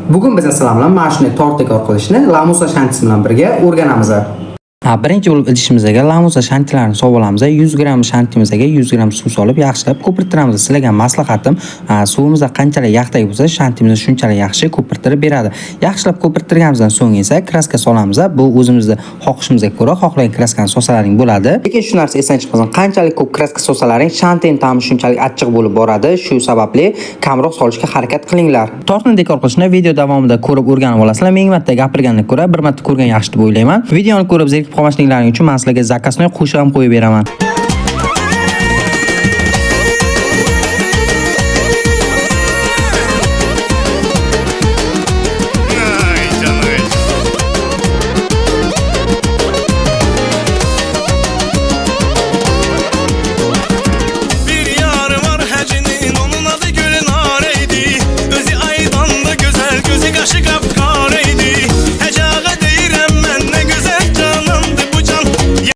Bugun biz sizlar bilan mana shunday tort dekor qilishni Lamusa shantisi bilan birga o'rganamiz. Birinchi bo'lib idishimizga Lamusa shantilarini solib olamiz. 100 g shantimizga 100 g suv solib yaxshilab ko'pirtiramiz. Sizlarga maslahatim, suvimizda qanchalik yaqdek bo'lsa, shantimiz shunchalik yaxshi ko'pirtirib beradi. Yaxshilab ko'pirtirganimizdan so'ng esa kraska solamiz. Bu o'zimizning xohishimizga ko'ra xohlagan kraskani solsalaring bo'ladi. Lekin shu narsa esdan chiqmasin, qanchalik ko'p kraska solsalaring shantining ta'mi shunchalik achchiq bo'lib boradi. Shu sababli kamroq solishga harakat qilinglar. Tortni dekor qilishni video davomida ko'rib o'rganib olasizlar. Menga marta gapirgandan ko'ra bir marta ko'rgan yaxshi deb o'ylayman. Videoni ko'rib zerikib qolmasliklaring uchun men sizlarga zakasni qo'shib ham qo'yib beraman.